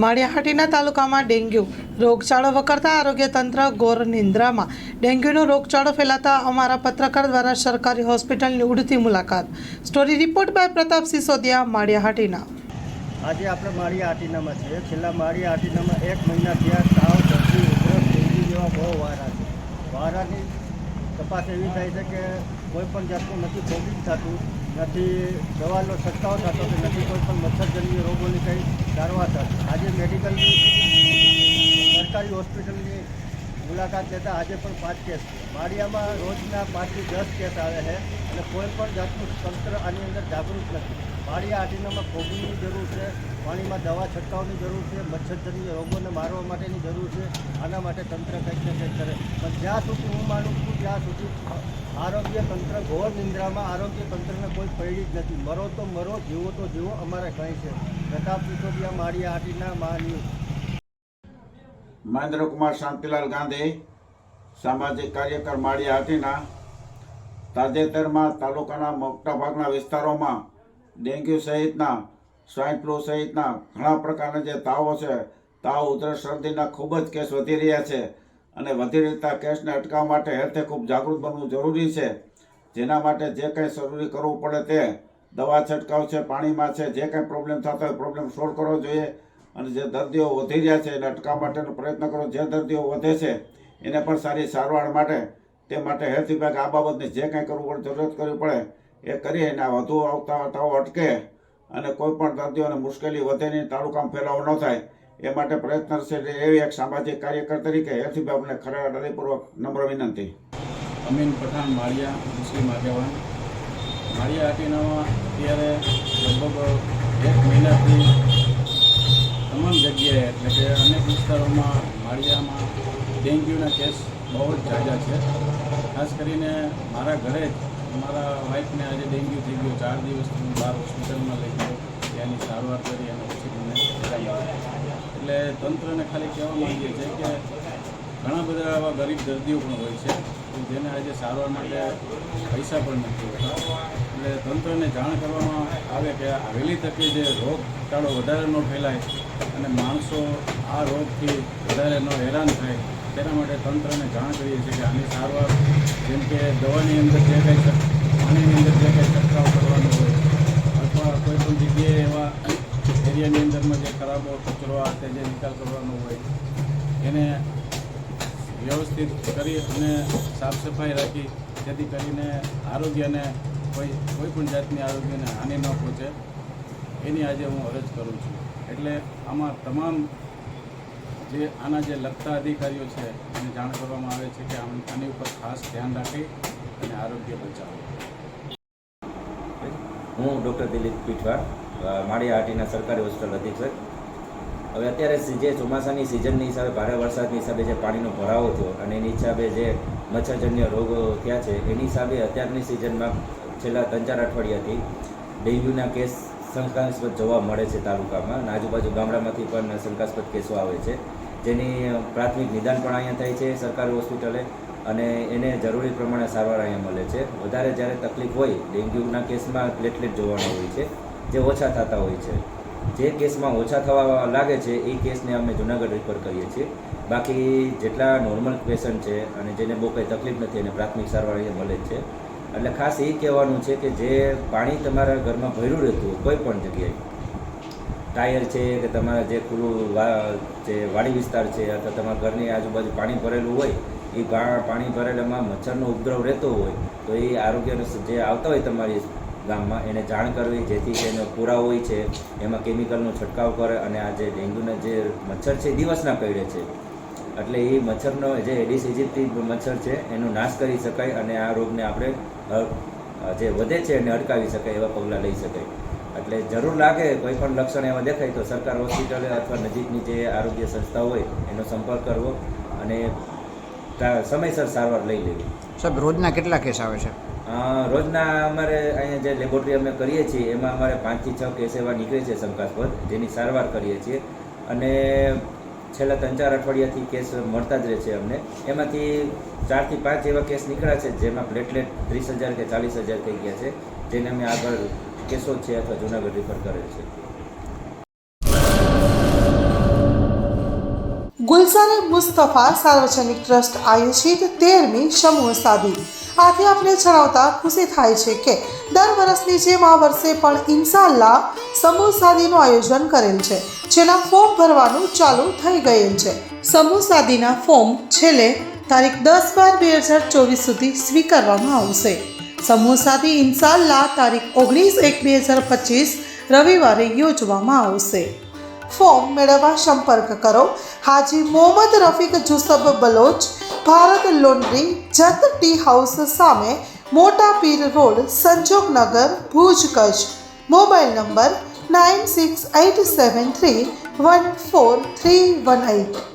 માળિયાહાટીના તાલુકામાં ડેન્ગ્યુ રોગચાળો વકરતા આરોગ્ય તંત્ર ઘોર નિંદ્રામાં। ડેન્ગ્યુનો રોગચાળો ફેલાતા અમારા પત્રકાર દ્વારા સરકારી હોસ્પિટલની ઉડતી મુલાકાત। Story report by Pratap Sisodiya, Maliya Hatina. આજે આપણે માળિયાહાટીનામાં છીએ। છેલ્લા માળિયાહાટીનામાં 1 મહિના થયા તાવ, શરદી, ઉધરસ, ડેન્ગ્યુ જેવા બહુ વારા છે। વારાની તપાસ એવી થાય છે કે કોઈ પણ જાતનું નથી ફોગિંગ થતું, નથી દવાનો છંટકાવ થતો, કે નથી કોઈ પણ મચ્છરજન્ય રોગોની કંઈ સારવાર થતી। આજે મેડિકલની સરકારી હોસ્પિટલની મુલાકાત લેતા આજે પણ 5 કેસ છે। માળિયામાં રોજના 5 થી 10 કેસ આવે છે અને કોઈ પણ જાતનું તંત્ર આની અંદર જાગૃત નથી। માળિયાહાટીનામાં ફોગિંગની જરૂર છે, પાણીમાં દવા છંટકાવની જરૂર છે, મચ્છરજન્ય રોગોને મારવા માટેની જરૂર છે। આના માટે તંત્ર કંઈક ને કંઈક કરે, પણ જ્યાં સુધી હું માનું છું ત્યાં સુધી આરોગ્ય તંત્ર ઘોર નિંદ્રામાં। આરોગ્ય તંત્રને કોઈ પડી જ નથી। મરો તો મરો, જીવો તો જીવો, અમારે કંઈ છે। પ્રતાપ સિસોદિયા, માળિયાહાટીના ન્યૂઝ। મહેન્દ્ર કુમાર શાંતિલાલ ગાંધી, સામાજિક કાર્યકર, માળિયાહાટીના। તાજેતરમાં તાલુકાના મોટાભાગના વિસ્તારોમાં ડેન્ગ્યુ સહિતના, સ્વાઇન ફ્લૂ સહિતના ઘણા પ્રકારના જે તાવો છે, તાવ, ઉધરસ, શરદીના ખૂબ જ કેસ વધી રહ્યા છે અને વધી રહેતા કેસને અટકાવવા માટે હેલ્થે ખૂબ જાગૃત બનવું જરૂરી છે। જેના માટે જે કંઈ જરૂરી કરવું પડે તે દવા છંટકાવ છે, પાણીમાં છે, જે કંઈ પ્રોબ્લેમ થતો હોય પ્રોબ્લેમ સોલ્વ કરવો જોઈએ અને જે દર્દીઓ વધી રહ્યા છે એને અટકાવવા માટેનો પ્રયત્ન કરો। જે દર્દીઓ વધે છે એને પણ સારી સારવાર માટે તે માટે હેલ્થ વિભાગ આ બાબતની જે કંઈ કરવું પડે, જરૂરત કરવી પડે એ કરી અને વધુ આવતા તાવ અટકે અને કોઈ પણ દર્દીઓને મુશ્કેલી વધે નહીં, તાલુકામાં ફેલાવો ન થાય એ માટે પ્રયત્નશીલ એવી એક સામાજિક કાર્યકર તરીકે હેલ્થ વિભાગને હૃદયપૂર્વક નમ્ર વિનંતી। અમીન પઠાણ, માળિયા, મુસ્લિમ આગેવાન। માળિયાહાટીનામાં અત્યારે લગભગ 1 મહિનાથી તમામ જગ્યાએ એટલે કે અનેક વિસ્તારોમાં માળિયામાં ડેન્ગ્યુના કેસ બહુ જ ઝાઝા છે। ખાસ કરીને મારા ઘરે જ મારા વાઈફને આજે ડેન્ગ્યુ થઈ ગયો। 4 દિવસથી હું બહાર હોસ્પિટલમાં લઈ ગયો, ત્યાંની સારવાર કરી અને પછી મને બતાવ્યા। એટલે તંત્રને ખાલી કહેવા માંગીએ છીએ કે ઘણા બધા આવા ગરીબ દર્દીઓ પણ હોય છે કે જેને આજે સારવાર માટે પૈસા પણ નથી હોતા। એટલે તંત્રને જાણ કરવામાં આવે કે વહેલી તકે જે રોગચાળો વધારે ન ફેલાય અને માણસો આ રોગથી વધારે ન હેરાન થાય તેના માટે તંત્રને જાણ કરીએ છીએ કે આની સારવાર જેમ કે દવાની અંદર જે કંઈ પાણીની અંદર જે કંઈ છંટકાવ કરવાનો હોય અથવા કોઈ પણ જગ્યાએ એવા એરિયાની અંદરમાં જે ખરાબ કચરો આ તે જે નિકાલ કરવાનો હોય એને વ્યવસ્થિત કરી અને સાફ સફાઈ રાખી જેથી કરીને આરોગ્યને કોઈ પણ જાતની આરોગ્યને હાનિ ન પહોંચે એની આજે હું અરજ કરું છું। એટલે આમાં તમામ જે આના જે લગતા અધિકારીઓ છે એને જાણ કરવામાં આવે છે કે આની ઉપર ખાસ ધ્યાન રાખી અને આરોગ્ય બચાવો। હું ડૉક્ટર દિલીપ પીઠવા, માળિયાહાટીના સરકારી હોસ્પિટલ અધિક્ષક। હવે અત્યારે જે ચોમાસાની સિઝનની હિસાબે ભારે વરસાદની હિસાબે જે પાણીનો ભરાવો થયો અને એની હિસાબે જે મચ્છરજન્ય રોગો થયા છે એની હિસાબે અત્યારની સિઝનમાં છેલ્લા 3-4 અઠવાડિયાથી ડેન્ગ્યુના કેસ શંકાસ્પદ જોવા મળે છે તાલુકામાં અને આજુબાજુ ગામડામાંથી પણ શંકાસ્પદ કેસો આવે છે, જેની પ્રાથમિક નિદાન પણ અહીંયા થાય છે સરકારી હોસ્પિટલે અને એને જરૂરી પ્રમાણે સારવાર અહીંયા મળે છે। વધારે જ્યારે તકલીફ હોય ડેન્ગ્યુના કેસમાં પ્લેટલેટ જોવાનો હોય છે જે ઓછા થતા હોય છે। જે કેસમાં ઓછા થવા લાગે છે એ કેસને અમે જુનાગઢ રિફર કરીએ છીએ। બાકી જેટલા નોર્મલ પેશન્ટ છે અને જેને બહુ કંઈ તકલીફ નથી એને પ્રાથમિક સારવાર અહીંયા મળે જ છે। એટલે ખાસ એ કહેવાનું છે કે જે પાણી તમારા ઘરમાં ભર્યું રહેતું હોય કોઈ પણ જગ્યાએ, ટાયર છે કે તમારા જે ખુલ્લું જે વાડી વિસ્તાર છે અથવા તમારા ઘરની આજુબાજુ પાણી ભરેલું હોય એ પાણી ભરેલામાં મચ્છરનો ઉપદ્રવ રહેતો હોય તો એ આરોગ્યનો જે આવતા હોય તમારી ગામમાં એને જાણ કરવી જેથી તેનો પુરાવો હોય છે એમાં કેમિકલનો છંટકાવ કરે અને આ જે ડેન્ગ્યુના જે મચ્છર છે દિવસના કરડે છે એટલે એ મચ્છરનો જે એડિસ ઇજિપ્ટી મચ્છર છે એનો નાશ કરી શકાય અને આ રોગને આપણે જે વધે છે એને અટકાવી શકાય એવા પગલાં લઈ શકાય। એટલે જરૂર લાગે કોઈ પણ લક્ષણ એવા દેખાય તો સરકાર હોસ્પિટલે અથવા નજીકની જે આરોગ્ય સંસ્થા હોય એનો સંપર્ક કરવો અને સમયસર સારવાર લઈ લેવી। સાહેબ, રોજના કેટલા કેસ આવે છે? રોજના અમારે અહીંયા જે લેબોરેટરી અમે કરીએ છીએ એમાં અમારે 5 થી 6 કેસ એવા નીકળે છે શંકાસ્પદ, જેની સારવાર કરીએ છીએ અને છેલ્લા 3-4 અઠવાડિયાથી કેસ મળતા જ રહે છે અમને। એમાંથી 4 થી 5 એવા કેસ નીકળ્યા છે જેમાં પ્લેટલેટ 30,000 કે 40,000 થઈ ગયા છે, જેને અમે આગળ કેસો છે અથવા જુનાગઢ રિફર કરેલ છે। ગુલસારે મુસ્તફા સાર્વજનિક ટ્રસ્ટ આયોજિત 13મી સમૂહ સાદી. આથી આપને જણાવતા ખુશી થાય છે કે દર વર્ષની જેમ આ વર્ષે પણ ઇન્શાઅલ્લાહ સમૂહ સાદીનું આયોજન કરેલ છે, જેના ફોર્મ ભરવાનું ચાલુ થઈ ગયેલ છે. સમૂહ સાદીના ફોર્મ છેલ્લે તારીખ 10/12/2024 સુધી સ્વીકારવામાં આવશે. સમૂહ સાદી ઇન્શાઅલ્લાહ તારીખ 19/1/2025 રવિવારે યોજવામાં આવશે. ફોર્મ મેળવવા સંપર્ક કરો Haji Mohammad Rafiq Jusab Baloch, Bharat laundry, Jat tea house સામે, મોટા Pir road, Sanjognagar, Bhuj, Kutch. Mobile number 9687314318.